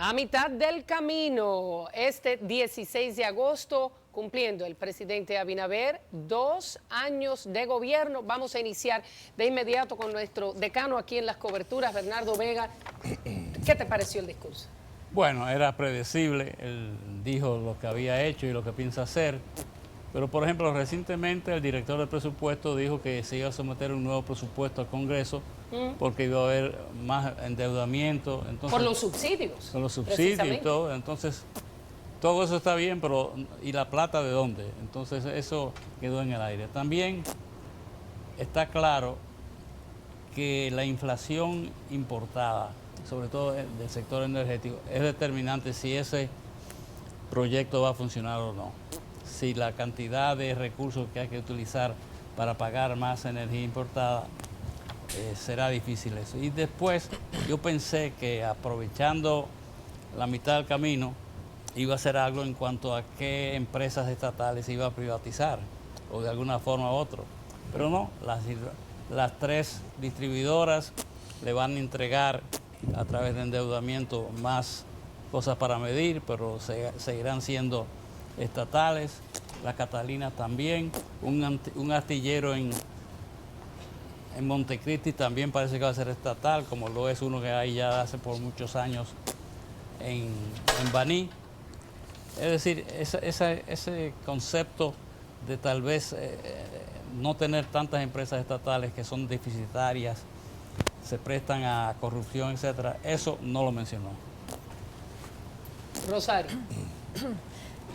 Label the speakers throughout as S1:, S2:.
S1: A mitad del camino, este 16 de agosto, cumpliendo el presidente Abinader 2 años de gobierno. Vamos a iniciar de inmediato con nuestro decano aquí en las coberturas, Bernardo Vega. ¿Qué te pareció el discurso?
S2: Bueno, era predecible, él dijo lo que había hecho y lo que piensa hacer, pero por ejemplo recientemente el director del presupuesto dijo que se iba a someter un nuevo presupuesto al Congreso porque iba a haber más endeudamiento. Entonces,
S1: por los subsidios.
S2: con los subsidios y todo, entonces todo eso está bien, pero ¿y la plata de dónde? Entonces eso quedó en el aire. También está claro que la inflación importada, sobre todo del sector energético, es determinante si ese proyecto va a funcionar o no. Si la cantidad de recursos que hay que utilizar para pagar más energía importada, será difícil eso. Y después yo pensé que aprovechando la mitad del camino iba a hacer algo en cuanto a qué empresas estatales iba a privatizar o de alguna forma u otra. Pero no, las 3 distribuidoras le van a entregar a través de endeudamiento más cosas para medir, pero seguirán siendo estatales. La Catalina también, un astillero en Montecristi también parece que va a ser estatal, como lo es uno que hay ya hace por muchos años en Baní. Es decir, ese concepto de tal vez no tener tantas empresas estatales que son deficitarias, se prestan a corrupción, etcétera, eso no lo mencionó.
S1: Rosario.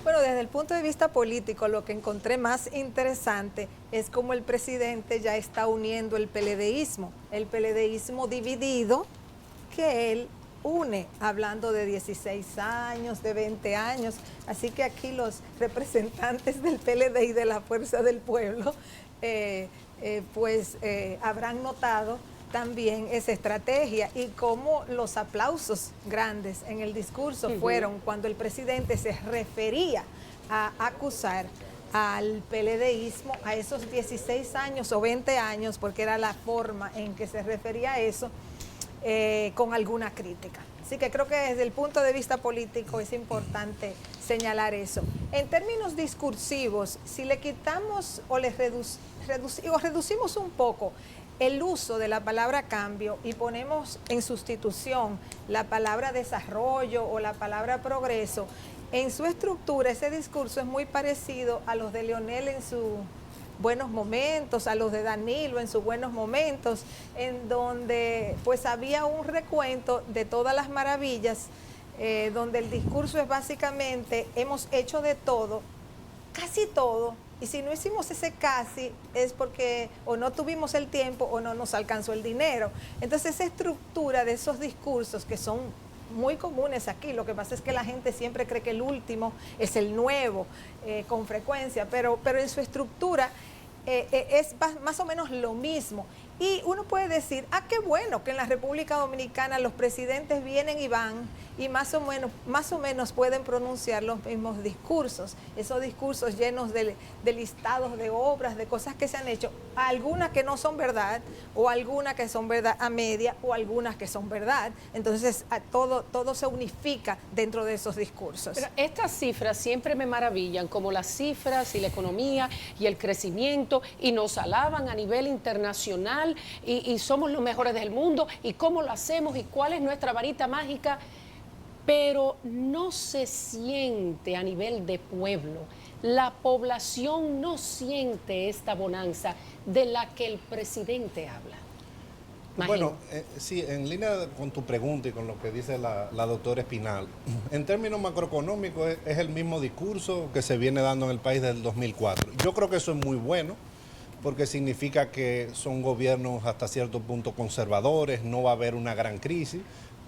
S3: Bueno, desde el punto de vista político, lo que encontré más interesante es cómo el presidente ya está uniendo el PLDismo dividido, que él une, hablando de 16 años, de 20 años. Así que aquí los representantes del PLD y de la Fuerza del Pueblo, habrán notado también esa estrategia y cómo los aplausos grandes en el discurso fueron cuando el presidente se refería a acusar al PLDismo, a esos 16 años o 20 años, porque era la forma en que se refería a eso, con alguna crítica. Así que creo que desde el punto de vista político es importante señalar eso. En términos discursivos, si le quitamos o le reducimos un poco el uso de la palabra cambio y ponemos en sustitución la palabra desarrollo o la palabra progreso, en su estructura ese discurso es muy parecido a los de Leonel en sus buenos momentos, a los de Danilo en sus buenos momentos, en donde pues había un recuento de todas las maravillas, donde el discurso es básicamente hemos hecho de todo, casi todo, y si no hicimos ese casi es porque o no tuvimos el tiempo o no nos alcanzó el dinero. Entonces esa estructura de esos discursos que son muy comunes aquí, lo que pasa es que la gente siempre cree que el último es el nuevo con frecuencia, pero en su estructura es más o menos lo mismo. Y uno puede decir, qué bueno que en la República Dominicana los presidentes vienen y van y más o menos pueden pronunciar los mismos discursos, esos discursos llenos de listados de obras, de cosas que se han hecho, algunas que no son verdad, o algunas que son verdad a media, o algunas que son verdad. Entonces todo se unifica dentro de esos discursos.
S1: Pero estas cifras siempre me maravillan, como las cifras y la economía y el crecimiento, y nos alaban a nivel internacional, y somos los mejores del mundo, y cómo lo hacemos, y cuál es nuestra varita mágica, pero no se siente a nivel de pueblo. La población no siente esta bonanza de la que el presidente habla. Imagino.
S4: Bueno, sí, en línea con tu pregunta y con lo que dice la doctora Espinal, en términos macroeconómicos es el mismo discurso que se viene dando en el país desde el 2004. Yo creo que eso es muy bueno, porque significa que son gobiernos hasta cierto punto conservadores, no va a haber una gran crisis,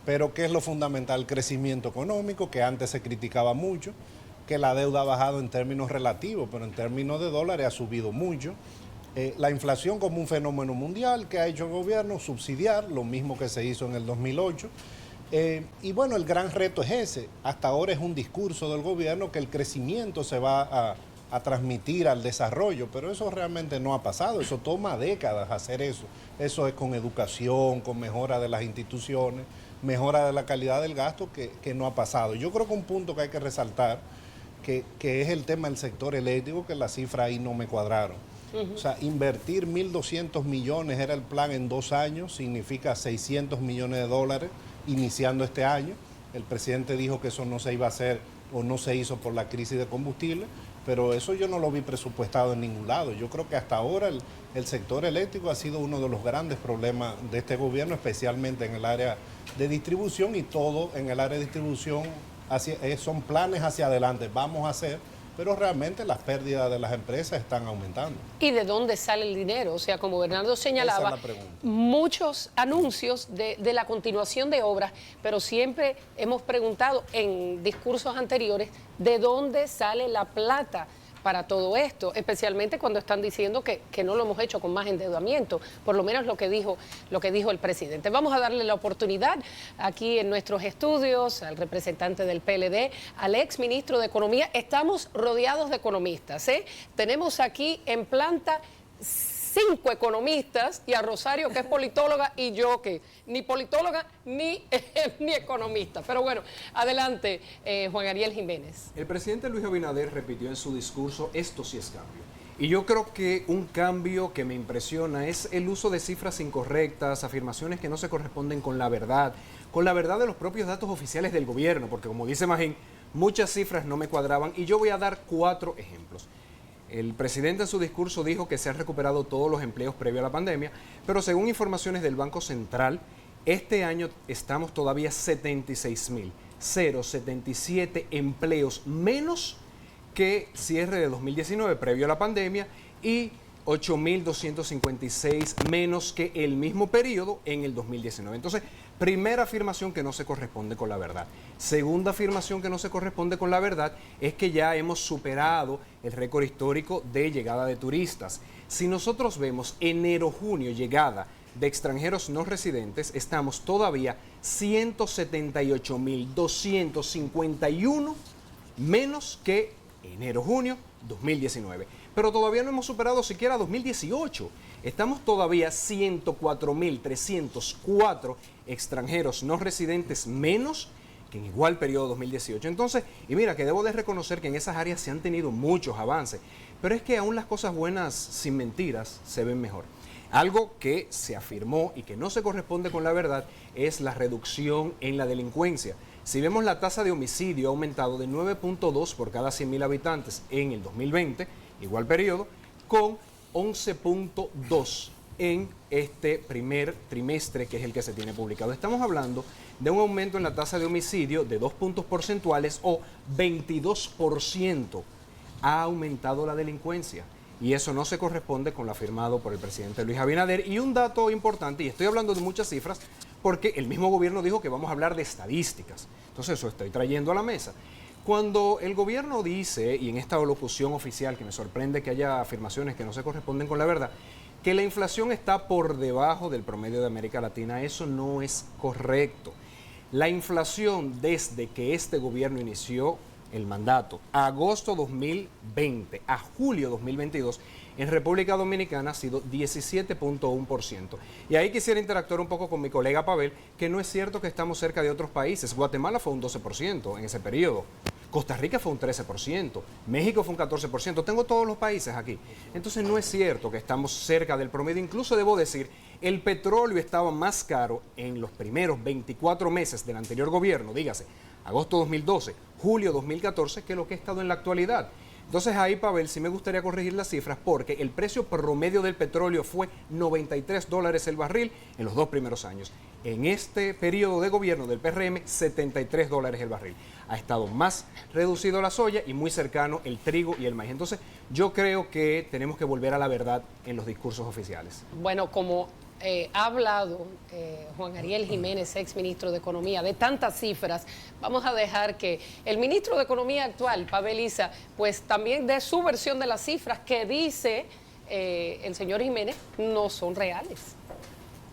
S4: pero ¿qué es lo fundamental? El crecimiento económico, que antes se criticaba mucho, que la deuda ha bajado en términos relativos, pero en términos de dólares ha subido mucho. La inflación como un fenómeno mundial que ha hecho el gobierno subsidiar, lo mismo que se hizo en el 2008. Y bueno, el gran reto es ese. Hasta ahora es un discurso del gobierno que el crecimiento se va a transmitir al desarrollo, pero eso realmente no ha pasado, eso toma décadas hacer eso. Eso es con educación, con mejora de las instituciones. mejora de la calidad del gasto que no ha pasado. Yo creo que un punto que hay que resaltar, que es el tema del sector eléctrico, que las cifras ahí no me cuadraron. O sea, invertir 1.200 millones era el plan en 2 años, significa 600 millones de dólares iniciando este año. El presidente dijo que eso no se iba a hacer o no se hizo por la crisis de combustible, pero eso yo no lo vi presupuestado en ningún lado. Yo creo que hasta ahora el sector eléctrico ha sido uno de los grandes problemas de este gobierno, especialmente en el área de distribución, y todo en el área de distribución son planes hacia adelante, vamos a hacer, pero realmente las pérdidas de las empresas están aumentando.
S1: ¿Y de dónde sale el dinero? O sea, como Bernardo señalaba,
S4: Esa es la pregunta.
S1: Muchos anuncios de la continuación de obras, pero siempre hemos preguntado en discursos anteriores de dónde sale la plata para todo esto, especialmente cuando están diciendo que no lo hemos hecho con más endeudamiento, por lo menos lo que dijo el presidente. Vamos a darle la oportunidad aquí en nuestros estudios al representante del PLD, al ex ministro de Economía. Estamos rodeados de economistas, ¿eh? Tenemos aquí en planta 5 economistas y a Rosario, que es politóloga, y yo que ni politóloga ni economista. Pero bueno, adelante, Juan Ariel Jiménez.
S5: El presidente Luis Abinader repitió en su discurso: esto sí es cambio. Y yo creo que un cambio que me impresiona es el uso de cifras incorrectas, afirmaciones que no se corresponden con la verdad de los propios datos oficiales del gobierno, porque como dice Magín, muchas cifras no me cuadraban, y yo voy a dar 4 ejemplos. El presidente en su discurso dijo que se han recuperado todos los empleos previo a la pandemia, pero según informaciones del Banco Central, este año estamos todavía 76.077 empleos menos que cierre de 2019 previo a la pandemia y 8.256 menos que el mismo periodo en el 2019. Entonces, primera afirmación que no se corresponde con la verdad. Segunda afirmación que no se corresponde con la verdad es que ya hemos superado el récord histórico de llegada de turistas. Si nosotros vemos enero-junio llegada de extranjeros no residentes, estamos todavía 178.251 menos que enero-junio 2019. Pero todavía no hemos superado siquiera 2018. Estamos todavía 104.304 extranjeros no residentes menos que en igual periodo 2018. Entonces, y mira que debo de reconocer que en esas áreas se han tenido muchos avances, pero es que aún las cosas buenas sin mentiras se ven mejor. Algo que se afirmó y que no se corresponde con la verdad es la reducción en la delincuencia. Si vemos, la tasa de homicidio ha aumentado de 9.2 por cada 100.000 habitantes en el 2020, igual periodo, con 11.2 en este primer trimestre, que es el que se tiene publicado. Estamos hablando de un aumento en la tasa de homicidio de 2 puntos porcentuales, o 22% ha aumentado la delincuencia. Y eso no se corresponde con lo afirmado por el presidente Luis Abinader. Y un dato importante, y estoy hablando de muchas cifras, porque el mismo gobierno dijo que vamos a hablar de estadísticas. Entonces eso estoy trayendo a la mesa. Cuando el gobierno dice, y en esta locución oficial, que me sorprende que haya afirmaciones que no se corresponden con la verdad, que la inflación está por debajo del promedio de América Latina, eso no es correcto. La inflación desde que este gobierno inició el mandato, agosto 2020 a julio 2022, en República Dominicana ha sido 17.1%. Y ahí quisiera interactuar un poco con mi colega Pavel, que no es cierto que estamos cerca de otros países. Guatemala fue un 12% en ese periodo. Costa Rica fue un 13%, México fue un 14%, tengo todos los países aquí. Entonces no es cierto que estamos cerca del promedio. Incluso debo decir, el petróleo estaba más caro en los primeros 24 meses del anterior gobierno, dígase, agosto 2012, julio 2014, que lo que ha estado en la actualidad. Entonces ahí, Pavel, sí me gustaría corregir las cifras, porque el precio promedio del petróleo fue $93 el barril en los 2 primeros años. En este periodo de gobierno del PRM, $73 el barril. Ha estado más reducido la soya y muy cercano el trigo y el maíz. Entonces yo creo que tenemos que volver a la verdad en los discursos oficiales.
S1: Bueno, como ha hablado Juan Ariel Jiménez, ex ministro de Economía, de tantas cifras, vamos a dejar que el ministro de Economía actual, Pavel Issa, pues también dé su versión de las cifras que dice el señor Jiménez no son reales.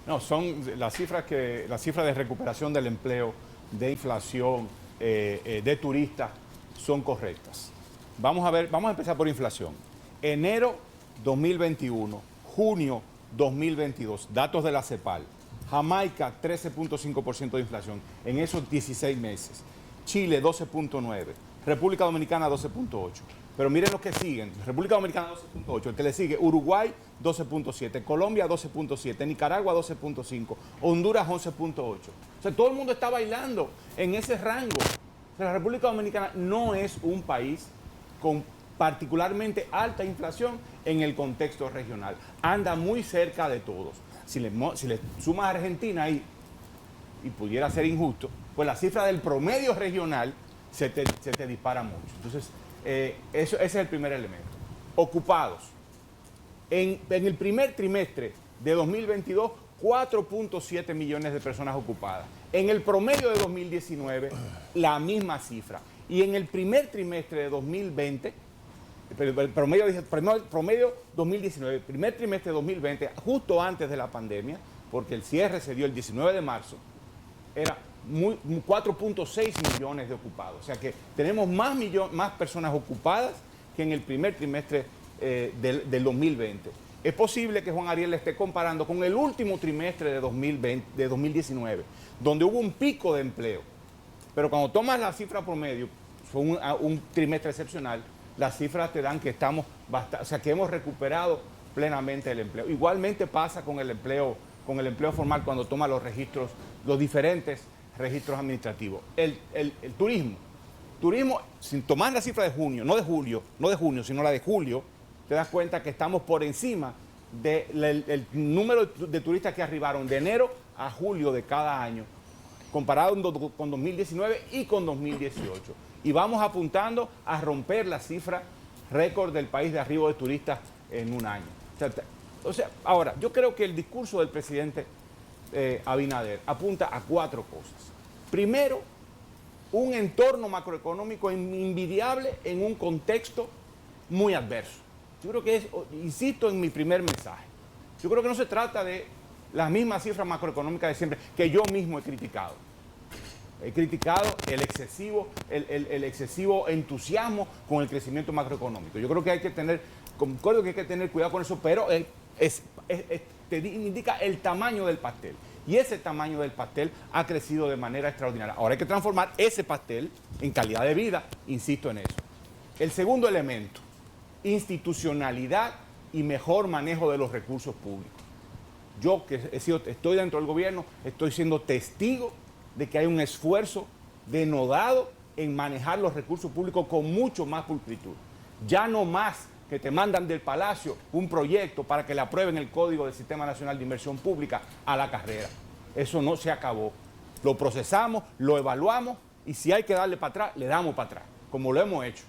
S6: No, son las cifras de recuperación del empleo, de inflación, de turistas, son correctas. Vamos a empezar por inflación. Enero 2021, junio 2022, datos de la CEPAL, Jamaica, 13.5% de inflación en esos 16 meses. Chile, 12.9%. República Dominicana, 12.8%. Pero miren los que siguen. República Dominicana, 12.8%. El que le sigue, Uruguay, 12.7%. Colombia, 12.7%. Nicaragua, 12.5%. Honduras, 11.8%. O sea, todo el mundo está bailando en ese rango. O sea, la República Dominicana no es un país con particularmente alta inflación en el contexto regional. Anda muy cerca de todos. Si le sumas a Argentina ahí, y pudiera ser injusto, pues la cifra del promedio regional se te dispara mucho. Entonces, ese es el primer elemento. Ocupados. En el primer trimestre de 2022, 4.7 millones de personas ocupadas. En el promedio de 2019, la misma cifra. Y en el primer trimestre de 2020, el promedio 2019, primer trimestre de 2020, justo antes de la pandemia, porque el cierre se dio el 19 de marzo, era 4.6 millones de ocupados. O sea que tenemos más personas ocupadas que en el primer trimestre del 2020. Es posible que Juan Ariel le esté comparando con el último trimestre de 2019, donde hubo un pico de empleo. Pero cuando tomas la cifra promedio, fue un trimestre excepcional, las cifras te dan que que hemos recuperado plenamente el empleo. Igualmente pasa con el empleo formal cuando toma los registros, los diferentes registros administrativos. El turismo, sin tomar la cifra de junio, no de junio, sino la de julio, te das cuenta que estamos por encima del número de turistas que arribaron de enero a julio de cada año, comparado con 2019 y con 2018. Y vamos apuntando a romper la cifra récord del país de arribo de turistas en un año. O sea, ahora, yo creo que el discurso del presidente Abinader apunta a 4 cosas. Primero, un entorno macroeconómico envidiable en un contexto muy adverso. Yo creo que insisto en mi primer mensaje, yo creo que no se trata de las mismas cifras macroeconómicas de siempre, que yo mismo he criticado. He criticado el excesivo entusiasmo con el crecimiento macroeconómico. Yo creo que concuerdo que hay que tener cuidado con eso, pero te indica el tamaño del pastel. Y ese tamaño del pastel ha crecido de manera extraordinaria. Ahora hay que transformar ese pastel en calidad de vida, insisto en eso. El segundo elemento, institucionalidad y mejor manejo de los recursos públicos. Yo que estoy dentro del gobierno, estoy siendo testigo de que hay un esfuerzo denodado en manejar los recursos públicos con mucho más pulcritud. Ya no más que te mandan del Palacio un proyecto para que le aprueben el Código del Sistema Nacional de Inversión Pública a la carrera. Eso no se acabó. Lo procesamos, lo evaluamos y si hay que darle para atrás, le damos para atrás, como lo hemos hecho.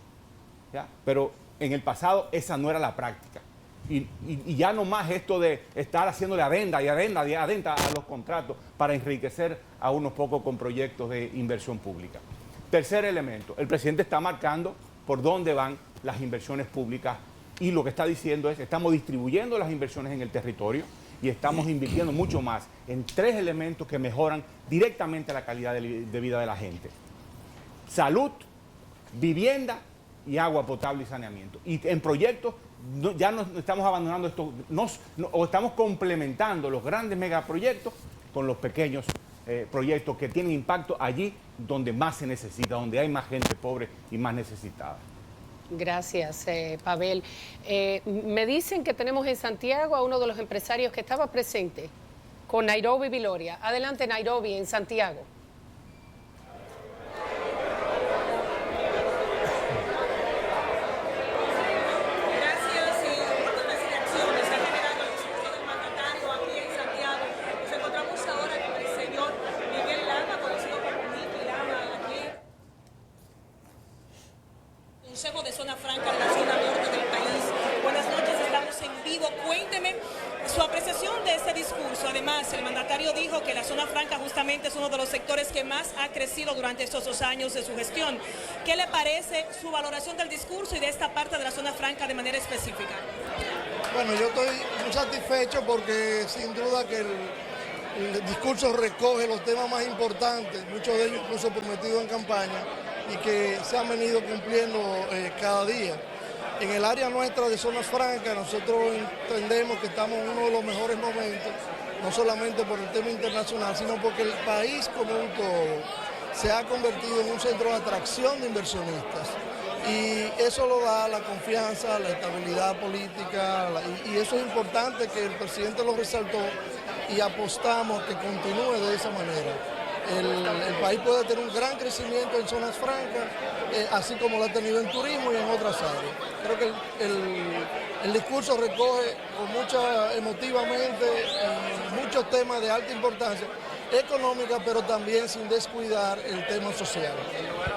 S6: ¿Ya? Pero en el pasado esa no era la práctica. Y ya no más esto de estar haciéndole adenda a los contratos para enriquecer a unos pocos con proyectos de inversión pública. Tercer elemento, el presidente está marcando por dónde van las inversiones públicas y lo que está diciendo es, estamos distribuyendo las inversiones en el territorio y estamos invirtiendo mucho más en 3 elementos que mejoran directamente la calidad de vida de la gente. Salud, vivienda y agua potable y saneamiento. Y en proyectos ya no estamos abandonando esto, o estamos complementando los grandes megaproyectos con los pequeños proyectos que tienen impacto allí donde más se necesita, donde hay más gente pobre y más necesitada.
S1: Gracias, Pavel. Me dicen que tenemos en Santiago a uno de los empresarios que estaba presente con Nairobi Viloria. Adelante, Nairobi, en Santiago.
S7: Consejo de Zona Franca de la zona norte del país. Buenas noches, estamos en vivo. Cuénteme su apreciación de este discurso. Además, el mandatario dijo que la zona franca justamente es uno de los sectores que más ha crecido durante estos 2 años de su gestión. ¿Qué le parece su valoración del discurso y de esta parte de la zona franca de manera específica?
S8: Bueno, yo estoy muy satisfecho porque sin duda que el discurso recoge los temas más importantes, muchos de ellos incluso prometidos en campaña, y que se han venido cumpliendo cada día. En el área nuestra de zonas francas nosotros entendemos que estamos en uno de los mejores momentos no solamente por el tema internacional, sino porque el país como un todo se ha convertido en un centro de atracción de inversionistas. Y eso lo da la confianza, la estabilidad política, y eso es importante que el presidente lo resaltó y apostamos que continúe de esa manera. El país puede tener un gran crecimiento en zonas francas, así como lo ha tenido en turismo y en otras áreas. Creo que el discurso recoge con mucha emotivamente muchos temas de alta importancia económica, pero también sin descuidar el tema social.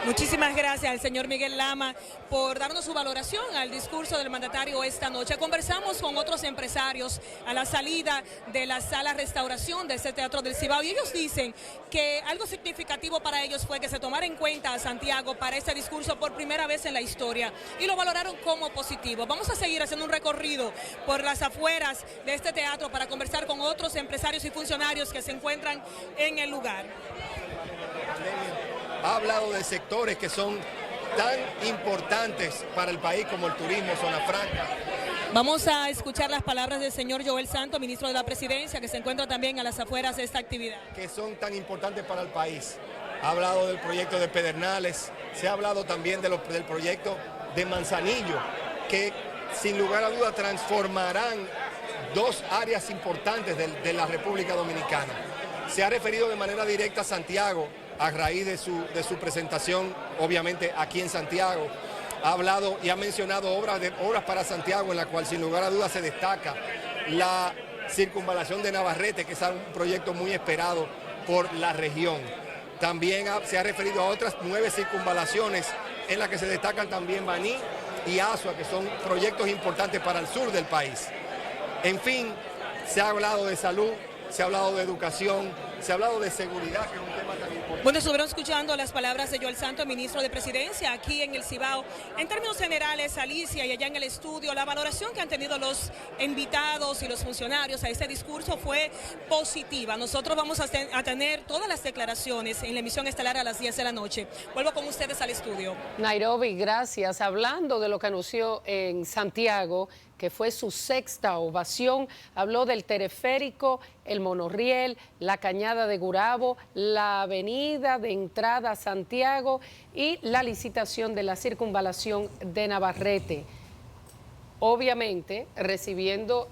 S7: Muchísimas gracias al señor Miguel Lama por darnos su valoración al discurso del mandatario esta noche. Conversamos con otros empresarios a la salida de la sala restauración de este Teatro del Cibao y ellos dicen que algo significativo para ellos fue que se tomara en cuenta a Santiago para este discurso por primera vez en la historia y lo valoraron como positivo. Vamos a seguir haciendo un recorrido por las afueras de este teatro para conversar con otros empresarios y funcionarios que se encuentran en el lugar.
S9: Ha hablado de sectores que son tan importantes para el país como el turismo, zona franca.
S7: Vamos a escuchar las palabras del señor Joel Santos, ministro de la Presidencia, que se encuentra también a las afueras de esta actividad.
S9: Que son tan importantes para el país. Ha hablado del proyecto de Pedernales, se ha hablado también del proyecto de Manzanillo, que sin lugar a duda transformarán dos áreas importantes de la República Dominicana. Se ha referido de manera directa a Santiago, a raíz de su presentación, obviamente aquí en Santiago. Ha hablado y ha mencionado obras para Santiago, en la cual sin lugar a dudas se destaca la circunvalación de Navarrete, que es un proyecto muy esperado por la región. También se ha referido a otras 9 circunvalaciones, en las que se destacan también Baní y Asua, que son proyectos importantes para el sur del país. En fin, se ha hablado de salud, se ha hablado de educación, se ha hablado de seguridad, que es un tema tan importante.
S7: Bueno, estuvieron escuchando las palabras de Joel Santos, ministro de Presidencia, aquí en el Cibao. En términos generales, Alicia, y allá en el estudio, la valoración que han tenido los invitados y los funcionarios a este discurso fue positiva. Nosotros vamos a tener todas las declaraciones en la emisión estelar a las 10 de la noche. Vuelvo con ustedes al estudio.
S1: Nairobi, gracias. Hablando de lo que anunció en Santiago, que fue su 6ª ovación, habló del teleférico, el monorriel, la cañada de Gurabo, la avenida de entrada a Santiago y la licitación de la circunvalación de Navarrete. Obviamente recibiendo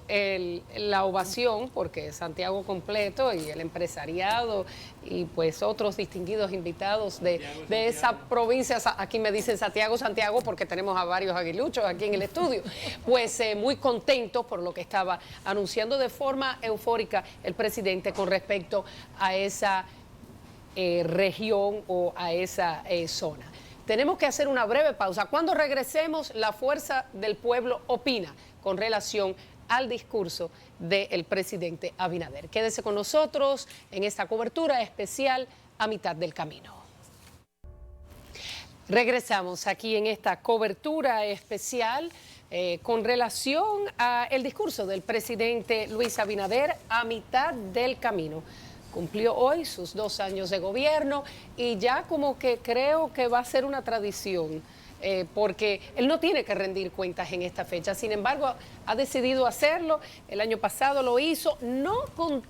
S1: la ovación, porque Santiago completo y el empresariado y pues otros distinguidos invitados de esa provincia, aquí me dicen Santiago, porque tenemos a varios aguiluchos aquí en el estudio, pues muy contentos por lo que estaba anunciando de forma eufórica el presidente con respecto a esa región o a esa zona. Tenemos que hacer una breve pausa. Cuando regresemos, la Fuerza del Pueblo opina con relación al discurso del presidente Abinader. Quédese con nosotros en esta cobertura especial a mitad del camino. Regresamos aquí en esta cobertura especial con relación al discurso del presidente Luis Abinader a mitad del camino. Cumplió hoy sus 2 años de gobierno y ya como que creo que va a ser una tradición, porque él no tiene que rendir cuentas en esta fecha. Sin embargo, ha decidido hacerlo. El año pasado lo hizo, no con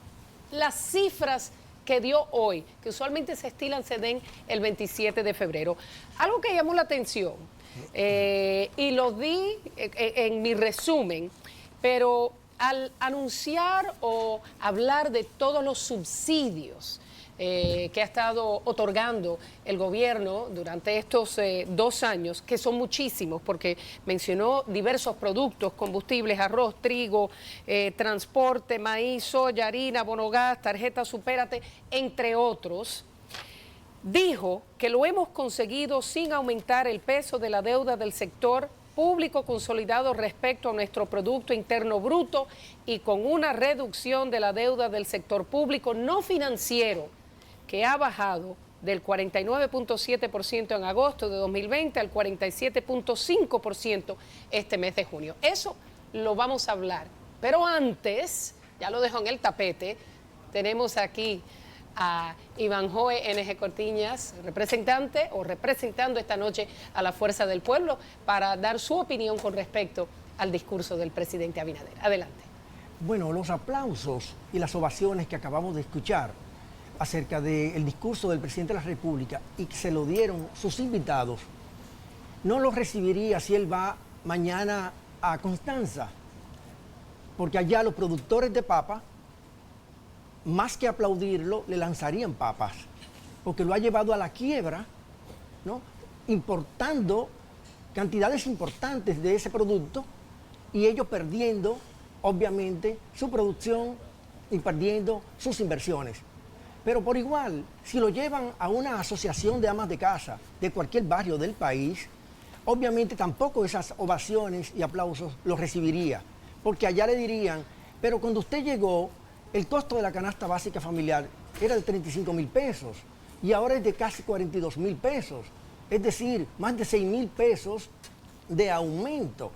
S1: las cifras que dio hoy, que usualmente se den el 27 de febrero. Algo que llamó la atención, y lo di en mi resumen, pero al anunciar o hablar de todos los subsidios que ha estado otorgando el gobierno durante estos 2 años, que son muchísimos, porque mencionó diversos productos, combustibles, arroz, trigo, transporte, maíz, soya, harina, bonogás, tarjeta Supérate, entre otros. Dijo que lo hemos conseguido sin aumentar el peso de la deuda del sector público consolidado respecto a nuestro Producto Interno Bruto y con una reducción de la deuda del sector público no financiero que ha bajado del 49.7% en agosto de 2020 al 47.5% este mes de junio. Eso lo vamos a hablar, pero antes, ya lo dejo en el tapete, tenemos aquí a Ivanhoe NG Cortiñas, representante o representando esta noche a la Fuerza del Pueblo, para dar su opinión con respecto al discurso del presidente Abinader. Adelante.
S10: Bueno, los aplausos y las ovaciones que acabamos de escuchar acerca del discurso del presidente de la República y que se lo dieron sus invitados, no los recibiría si él va mañana a Constanza, porque allá los productores de papa, más que aplaudirlo, le lanzarían papas, porque lo ha llevado a la quiebra, ¿no? Importando cantidades importantes de ese producto y ellos perdiendo, obviamente, su producción y perdiendo sus inversiones. Pero por igual, si lo llevan a una asociación de amas de casa de cualquier barrio del país, obviamente tampoco esas ovaciones y aplausos los recibiría, porque allá le dirían, pero cuando usted llegó, el costo de la canasta básica familiar era de 35,000 pesos y ahora es de casi 42,000 pesos, es decir, más de 6,000 pesos de aumento.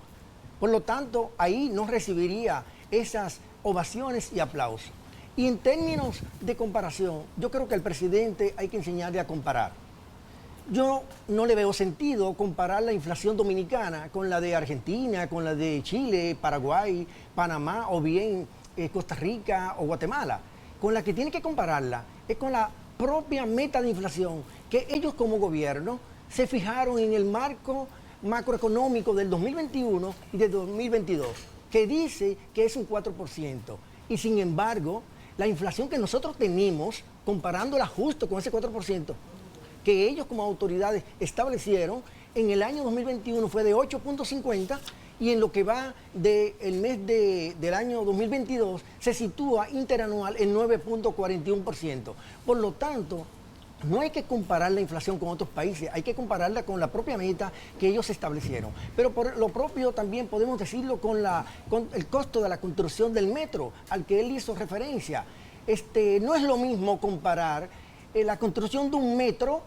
S10: Por lo tanto, ahí no recibiría esas ovaciones y aplausos. Y en términos de comparación, yo creo que al presidente hay que enseñarle a comparar. Yo no le veo sentido comparar la inflación dominicana con la de Argentina, con la de Chile, Paraguay, Panamá o bien Costa Rica o Guatemala. Con la que tiene que compararla es con la propia meta de inflación que ellos como gobierno se fijaron en el marco macroeconómico del 2021 y del 2022, que dice que es un 4%. Y sin embargo, la inflación que nosotros tenemos, comparándola justo con ese 4%, que ellos como autoridades establecieron, en el año 2021 fue de 8.50 y en lo que va del mes del año 2022 se sitúa interanual en 9.41%. Por lo tanto, no hay que comparar la inflación con otros países, hay que compararla con la propia meta que ellos establecieron. Pero por lo propio también podemos decirlo con el costo de la construcción del metro, al que él hizo referencia. No es lo mismo comparar la construcción de un metro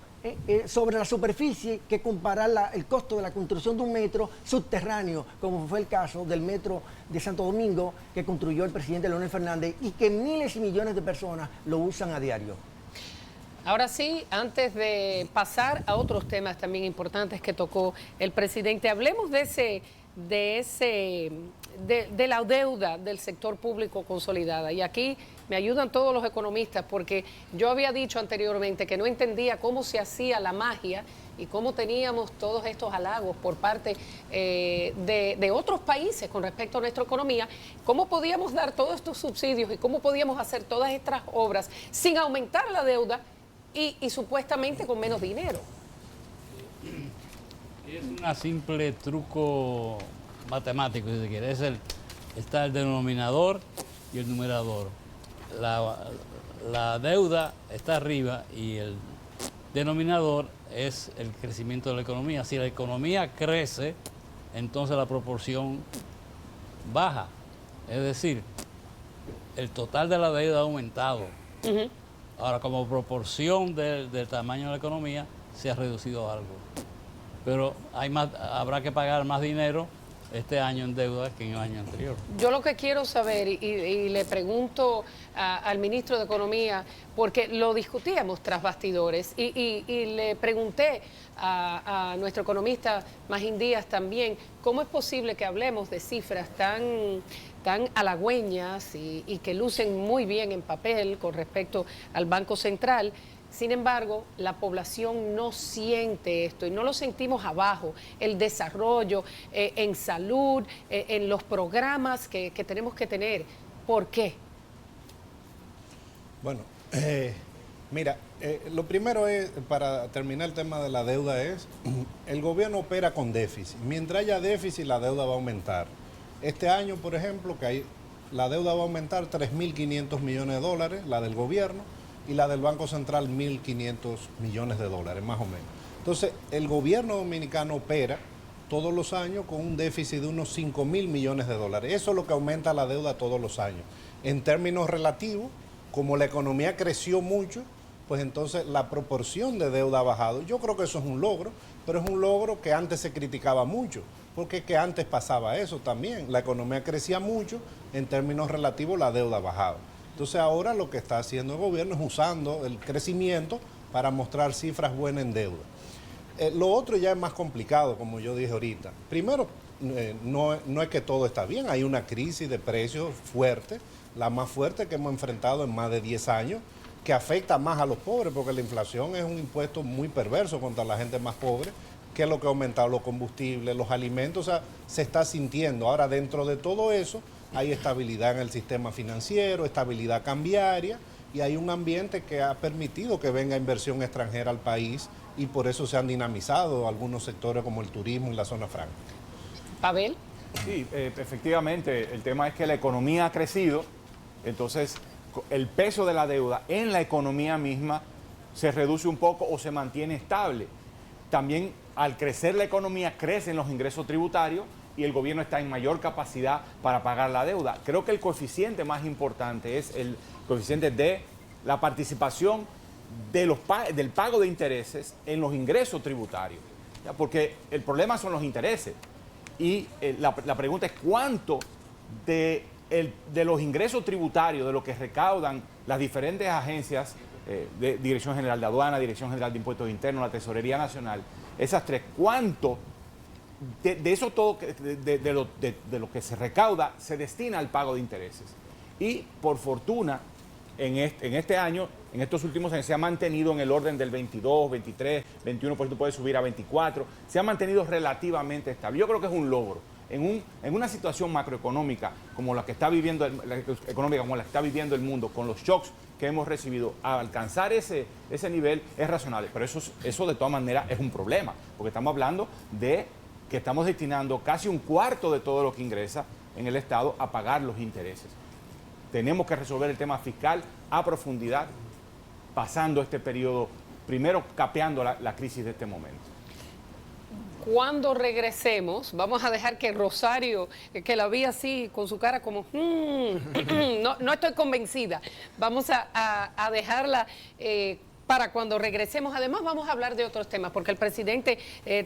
S10: sobre la superficie que comparar el costo de la construcción de un metro subterráneo, como fue el caso del metro de Santo Domingo que construyó el presidente Leonel Fernández y que miles y millones de personas lo usan a diario.
S1: Ahora sí, antes de pasar a otros temas también importantes que tocó el presidente, hablemos de la deuda del sector público consolidada. Y aquí me ayudan todos los economistas, porque yo había dicho anteriormente que no entendía cómo se hacía la magia y cómo teníamos todos estos halagos por parte de otros países con respecto a nuestra economía, cómo podíamos dar todos estos subsidios y cómo podíamos hacer todas estas obras sin aumentar la deuda y supuestamente con menos dinero.
S2: Es un simple truco matemático, si se quiere. Está el denominador y el numerador. La deuda está arriba y el denominador es el crecimiento de la economía. Si la economía crece, entonces la proporción baja. Es decir, el total de la deuda ha aumentado. Uh-huh. Ahora, como proporción del tamaño de la economía, se ha reducido algo. Pero habrá que pagar más dinero este año en deuda que en el año anterior.
S1: Yo lo que quiero saber, y le pregunto al ministro de Economía, porque lo discutíamos tras bastidores, y le pregunté a nuestro economista Magín Díaz también, ¿cómo es posible que hablemos de cifras tan halagüeñas y que lucen muy bien en papel con respecto al Banco Central? Sin embargo, la población no siente esto y no lo sentimos abajo. El desarrollo en salud, en los programas que tenemos que tener. ¿Por qué?
S4: Bueno, mira, lo primero es, para terminar el tema de la deuda, es el gobierno opera con déficit. Mientras haya déficit, la deuda va a aumentar. Este año, por ejemplo, la deuda va a aumentar 3.500 millones de dólares, la del gobierno, y la del Banco Central 1.500 millones de dólares, más o menos. Entonces, el gobierno dominicano opera todos los años con un déficit de unos 5.000 millones de dólares. Eso es lo que aumenta la deuda todos los años. En términos relativos, como la economía creció mucho, pues entonces la proporción de deuda ha bajado. Yo creo que eso es un logro, pero es un logro que antes se criticaba mucho, porque que antes pasaba eso también. La economía crecía mucho, en términos relativos la deuda ha bajado. Entonces ahora lo que está haciendo el gobierno es usando el crecimiento para mostrar cifras buenas en deuda. Lo otro ya es más complicado, como yo dije ahorita. Primero, no es que todo está bien, hay una crisis de precios fuerte, la más fuerte que hemos enfrentado en más de 10 años, que afecta más a los pobres, porque la inflación es un impuesto muy perverso contra la gente más pobre, que es lo que ha aumentado los combustibles, los alimentos, o sea, se está sintiendo. Ahora, dentro de todo eso, hay estabilidad en el sistema financiero, estabilidad cambiaria, y hay un ambiente que ha permitido que venga inversión extranjera al país, y por eso se han dinamizado algunos sectores como el turismo y la zona franca.
S1: Pavel.
S6: Sí, efectivamente, el tema es que la economía ha crecido, entonces el peso de la deuda en la economía misma se reduce un poco o se mantiene estable. También al crecer la economía crecen los ingresos tributarios y el gobierno está en mayor capacidad para pagar la deuda. Creo que el coeficiente más importante es el coeficiente de la participación del pago de intereses en los ingresos tributarios, ¿ya? Porque el problema son los intereses y la pregunta es cuánto de los ingresos tributarios, de lo que recaudan las diferentes agencias de Dirección General de Aduana, Dirección General de Impuestos Internos, la Tesorería Nacional, esas tres, cuánto de eso todo, de lo que se recauda, se destina al pago de intereses. Y por fortuna, en este año, en estos últimos años, se ha mantenido en el orden del 22, 23, 21%, puede subir a 24%, se ha mantenido relativamente estable. Yo creo que es un logro. En una situación macroeconómica como la que está viviendo el mundo, con los shocks que hemos recibido, a alcanzar ese nivel es razonable. Pero eso de todas maneras es un problema, porque estamos hablando de que estamos destinando casi un cuarto de todo lo que ingresa en el Estado a pagar los intereses. Tenemos que resolver el tema fiscal a profundidad, pasando este periodo, primero capeando la crisis de este momento.
S1: Cuando regresemos, vamos a dejar que Rosario, que la vi así con su cara como, no estoy convencida, vamos a dejarla para cuando regresemos. Además vamos a hablar de otros temas, porque el presidente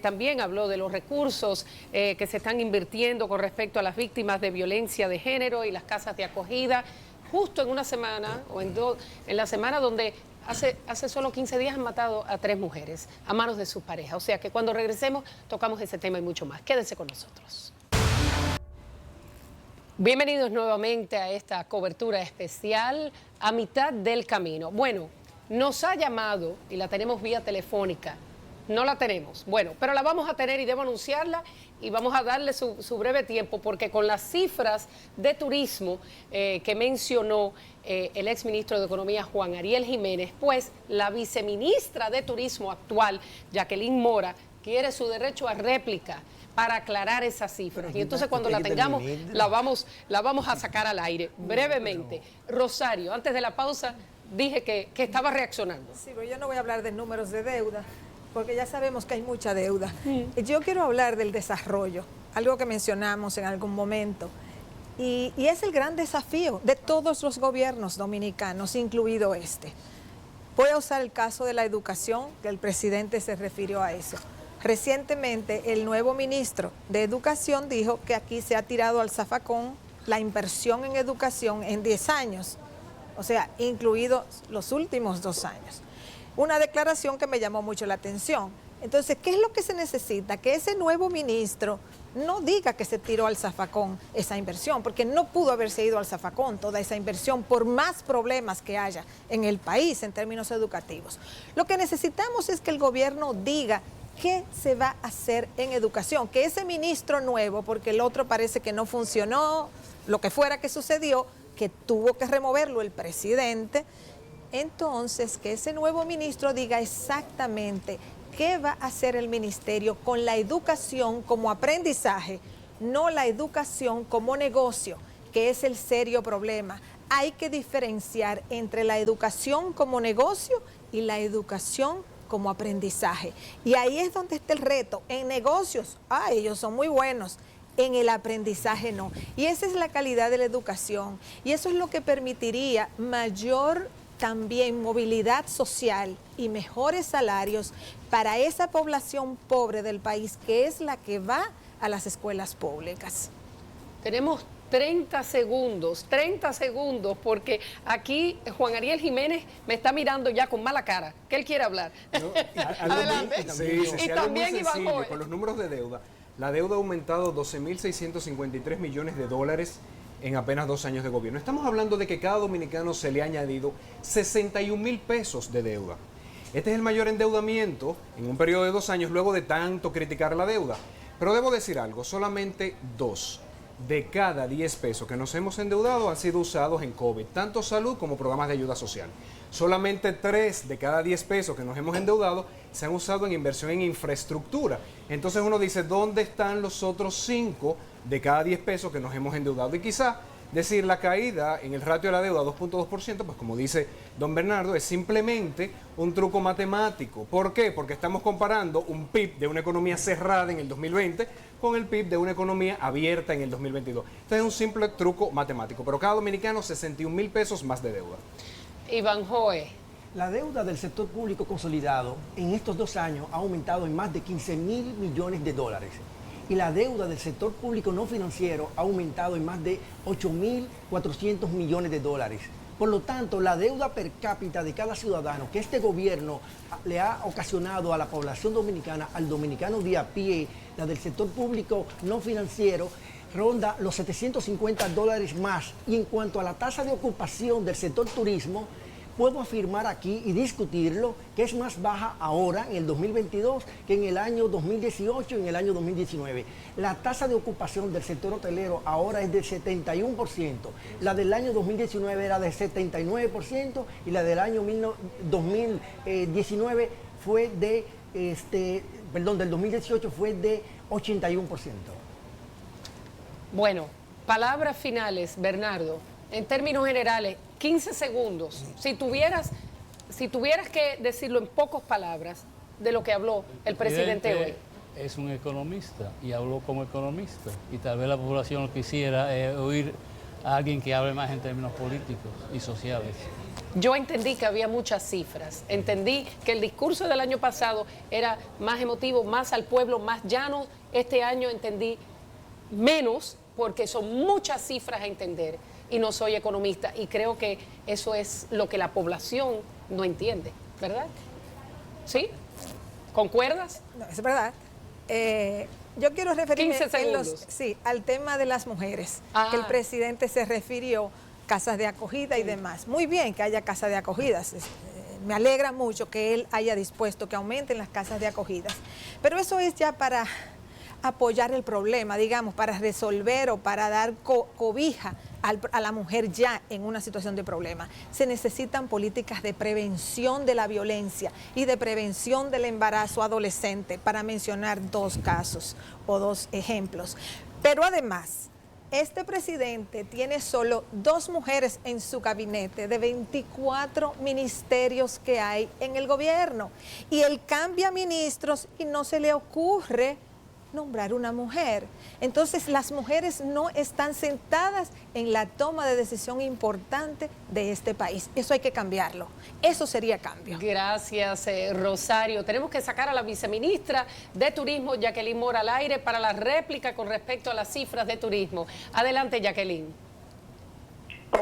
S1: también habló de los recursos que se están invirtiendo con respecto a las víctimas de violencia de género y las casas de acogida, justo en una semana o en la semana donde hace solo 15 días han matado a 3 mujeres a manos de sus parejas. O sea que cuando regresemos tocamos ese tema y mucho más. Quédense con nosotros. Bienvenidos nuevamente a esta cobertura especial a mitad del camino. Bueno, nos ha llamado y la tenemos vía telefónica. No la tenemos. Bueno, pero la vamos a tener y debo anunciarla y vamos a darle su breve tiempo, porque con las cifras de turismo que mencionó el exministro de Economía Juan Ariel Jiménez, pues la viceministra de Turismo actual, Jacqueline Mora, quiere su derecho a réplica para aclarar esas cifras. Y entonces cuando la tengamos, la vamos a sacar al aire. Brevemente, Rosario, antes de la pausa dije que estaba reaccionando.
S3: Sí, pero yo no voy a hablar de números de deuda, porque ya sabemos que hay mucha deuda. Yo quiero hablar del desarrollo, algo que mencionamos en algún momento. Y es el gran desafío de todos los gobiernos dominicanos, incluido este. Voy a usar el caso de la educación, que el presidente se refirió a eso. Recientemente, el nuevo ministro de Educación dijo que aquí se ha tirado al zafacón la inversión en educación en 10 años, o sea, incluidos los últimos 2 años. Una declaración que me llamó mucho la atención. Entonces, ¿qué es lo que se necesita? Que ese nuevo ministro no diga que se tiró al zafacón esa inversión, porque no pudo haberse ido al zafacón toda esa inversión por más problemas que haya en el país en términos educativos. Lo que necesitamos es que el gobierno diga qué se va a hacer en educación, que ese ministro nuevo, porque el otro parece que no funcionó, lo que fuera que sucedió, que tuvo que removerlo el presidente, entonces que ese nuevo ministro diga exactamente qué va a hacer el ministerio con la educación como aprendizaje, no la educación como negocio, que es el serio problema. Hay que diferenciar entre la educación como negocio y la educación como aprendizaje. Y ahí es donde está el reto. En negocios, ellos son muy buenos. En el aprendizaje no. Y esa es la calidad de la educación. Y eso es lo que permitiría mayor también movilidad social y mejores salarios para esa población pobre del país, que es la que va a las escuelas públicas.
S1: Tenemos 30 segundos, porque aquí Juan Ariel Jiménez me está mirando ya con mala cara, que él quiere hablar. Adelante.
S5: Sí,
S1: y también
S5: muy
S1: Iván
S5: sencillo,
S1: Joel.
S5: con los números de deuda. la deuda ha aumentado 12.653 millones de dólares en apenas 2 años de gobierno. Estamos hablando de que cada dominicano se le ha añadido 61.000 pesos de deuda. Este es el mayor endeudamiento en un periodo de 2 años luego de tanto criticar la deuda. Pero debo decir algo, solamente 2 de cada 10 pesos que nos hemos endeudado han sido usados en COVID, tanto salud como programas de ayuda social. Solamente 3 de cada 10 pesos que nos hemos endeudado se han usado en inversión en infraestructura. Entonces uno dice, ¿dónde están los otros 5 de cada 10 pesos que nos hemos endeudado? Y quizá decir la caída en el ratio de la deuda 2.2%, pues como dice don Bernardo, es simplemente un truco matemático. ¿Por qué? Porque estamos comparando un PIB de una economía cerrada en el 2020 con el PIB de una economía abierta en el 2022. Este es un simple truco matemático, pero cada dominicano 61.000 pesos más de deuda.
S1: Iván Joe.
S10: La deuda del sector público consolidado en estos 2 años ha aumentado en más de 15.000 millones de dólares. Y la deuda del sector público no financiero ha aumentado en más de 8.400 millones de dólares. Por lo tanto, la deuda per cápita de cada ciudadano que este gobierno le ha ocasionado a la población dominicana, al dominicano de a pie, la del sector público no financiero, ronda los $750 más. Y en cuanto a la tasa de ocupación del sector turismo, puedo afirmar aquí y discutirlo que es más baja ahora, en el 2022, que en el año 2018 y en el año 2019. La tasa de ocupación del sector hotelero ahora es del 71%. La del año 2019 era de 79% y la del año 2019 fue de, del 2018 fue de 81%.
S1: Bueno, palabras finales, Bernardo. En términos generales, 15 segundos. Si tuvieras que decirlo en pocas palabras de lo que habló el presidente hoy.
S2: Es un economista y habló como economista. Y tal vez la población lo quisiera oír a alguien que hable más en términos políticos y sociales.
S1: Yo entendí que había muchas cifras. Entendí que el discurso del año pasado era más emotivo, más al pueblo, más llano. Este año entendí menos porque son muchas cifras a entender. Y no soy economista y creo que eso es lo que la población no entiende, ¿verdad? ¿Sí? ¿Concuerdas?
S3: No, es verdad. Yo quiero referirme
S1: 15 segundos.
S3: al tema de las mujeres, que el presidente se refirió, casas de acogida y demás. Muy bien que haya casas de acogidas. Me alegra mucho que él haya dispuesto que aumenten las casas de acogidas. Pero eso es ya para apoyar el problema, digamos, para resolver o para dar cobija a la mujer ya en una situación de problema. Se necesitan políticas de prevención de la violencia y de prevención del embarazo adolescente, para mencionar 2 casos o 2 ejemplos. Pero además, este presidente tiene solo 2 mujeres en su gabinete de 24 ministerios que hay en el gobierno. Y él cambia ministros y no se le ocurre nombrar una mujer. Entonces las mujeres no están sentadas en la toma de decisión importante de este país. Eso hay que cambiarlo. Eso sería cambio.
S1: Gracias, Rosario. Tenemos que sacar a la viceministra de Turismo, Jacqueline Mora, al aire para la réplica con respecto a las cifras de turismo. Adelante, Jacqueline.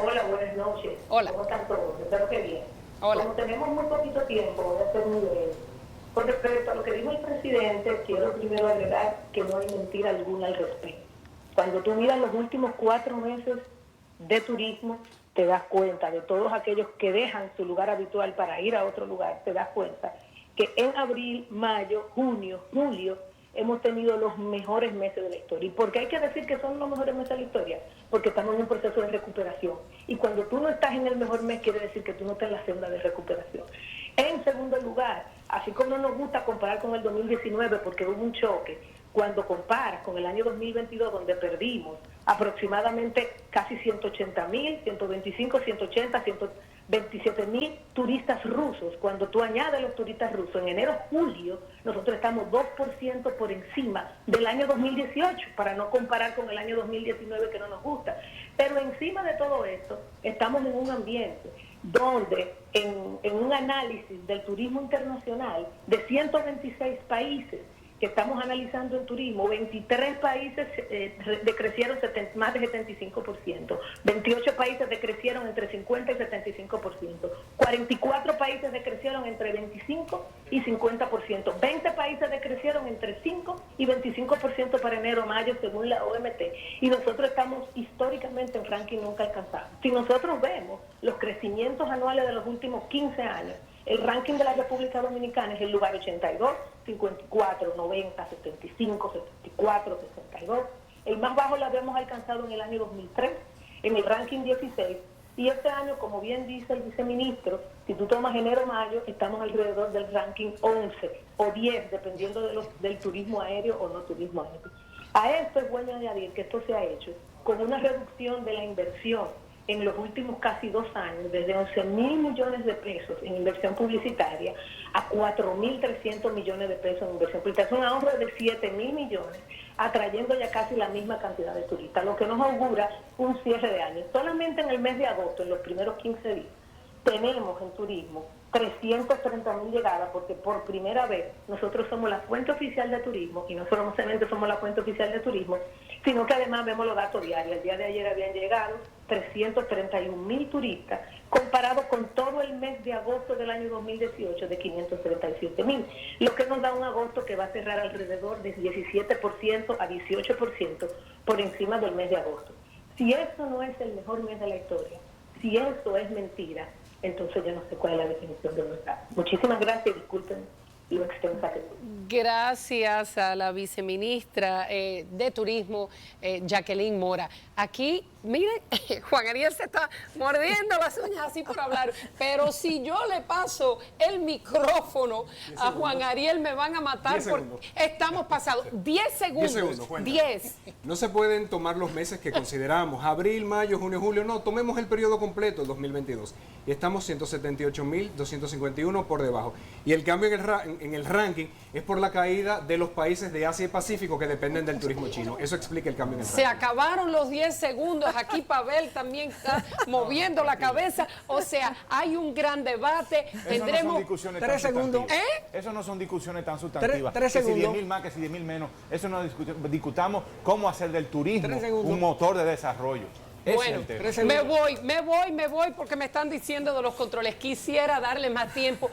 S11: Hola, buenas noches.
S1: Hola.
S11: ¿Cómo están todos? Espero que bien.
S1: Hola.
S11: Como tenemos muy poquito tiempo, voy a hacer muy breve. Con respecto a lo que dijo el presidente, quiero primero agregar que no hay mentira alguna al respecto. Cuando tú miras los últimos 4 meses de turismo, te das cuenta de todos aquellos que dejan su lugar habitual para ir a otro lugar, te das cuenta que en abril, mayo, junio, julio, hemos tenido los mejores meses de la historia. ¿Y por qué hay que decir que son los mejores meses de la historia? Porque estamos en un proceso de recuperación. Y cuando tú no estás en el mejor mes, quiere decir que tú no estás en la senda de recuperación. En segundo lugar, así como no nos gusta comparar con el 2019 porque hubo un choque, cuando comparas con el año 2022, donde perdimos aproximadamente casi 180.000, 125, 180, 127.000 turistas rusos, cuando tú añades los turistas rusos, en enero, julio, nosotros estamos 2% por encima del año 2018, para no comparar con el año 2019 que no nos gusta. Pero encima de todo esto, estamos en un ambiente donde en un análisis del turismo internacional de 126 países, que estamos analizando en turismo, 23 países decrecieron más de 75%, 28 países decrecieron entre 50 y 75%, 44 países decrecieron entre 25 y 50%, 20 países decrecieron entre 5 y 25% para enero-mayo según la OMT, y nosotros estamos históricamente en ranking nunca alcanzado. Si nosotros vemos los crecimientos anuales de los últimos 15 años, el ranking de la República Dominicana es el lugar 82, 54, 90, 75, 74, 62. El más bajo lo habíamos alcanzado en el año 2003, en el ranking 16. Y este año, como bien dice el viceministro, si tú tomas enero-mayo, estamos alrededor del ranking 11 o 10, dependiendo del turismo aéreo o no turismo aéreo. A esto es bueno añadir que esto se ha hecho con una reducción de la inversión en los últimos casi 2 años, desde 11.000 millones de pesos en inversión publicitaria a 4.300 millones de pesos en inversión publicitaria. Es un ahorro de 7.000 millones, atrayendo ya casi la misma cantidad de turistas, lo que nos augura un cierre de año. Solamente en el mes de agosto, en los primeros 15 días, tenemos en turismo 330.000 llegadas, porque por primera vez nosotros somos la fuente oficial de turismo, y no solamente somos la fuente oficial de turismo, sino que además vemos los datos diarios. El día de ayer habían llegado 331.000 turistas, comparado con todo el mes de agosto del año 2018 de 537.000, lo que nos da un agosto que va a cerrar alrededor de 17% a 18% por encima del mes de agosto. Si eso no es el mejor mes de la historia, si eso es mentira, entonces yo no sé cuál es la definición de verdad. Muchísimas gracias y disculpen lo extensa que fue.
S1: Gracias a la viceministra de Turismo, Jacqueline Mora. Aquí, miren, Juan Ariel se está mordiendo las uñas así por hablar, pero si yo le paso el micrófono a Juan Ariel me van a matar porque estamos pasados. 10 segundos. 10.
S5: No se pueden tomar los meses que consideramos, abril, mayo, junio, julio, no, tomemos el periodo completo, el 2022. Y estamos 178.251 por debajo. Y el cambio en el ranking es por la caída de los países de Asia y Pacífico que dependen del turismo chino. Eso explica el cambio en el ranking.
S1: Se acabaron los 10 segundos. Aquí Pavel también está moviendo la cabeza. O sea, hay un gran debate. Tendremos
S6: 3 segundos. Eso no son discusiones tan sustantivas.
S10: 3 segundos.
S6: Que si 10.000 más, que si 10.000 menos. Eso no discutamos cómo hacer del turismo un motor de desarrollo.
S1: Bueno, me voy porque me están diciendo de los controles. Quisiera darle más tiempo,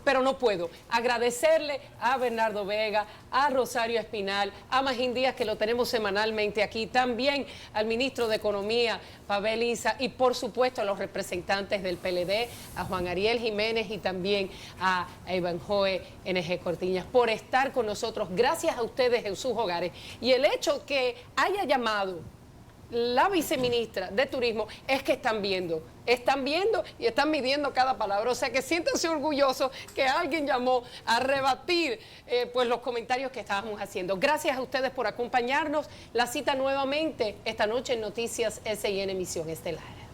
S1: pero no puedo. Agradecerle a Bernardo Vega, a Rosario Espinal, a Magín Díaz, que lo tenemos semanalmente aquí, también al ministro de Economía, Pavel Isa, y por supuesto a los representantes del PLD, a Juan Ariel Jiménez y también a Ivanhoe NG Cortiñas, por estar con nosotros. Gracias a ustedes en sus hogares. Y el hecho que haya llamado la viceministra de Turismo es que están viendo y están midiendo cada palabra. O sea que siéntanse orgullosos que alguien llamó a rebatir pues los comentarios que estábamos haciendo. Gracias a ustedes por acompañarnos. La cita nuevamente esta noche en Noticias SIN Emisión Estelar.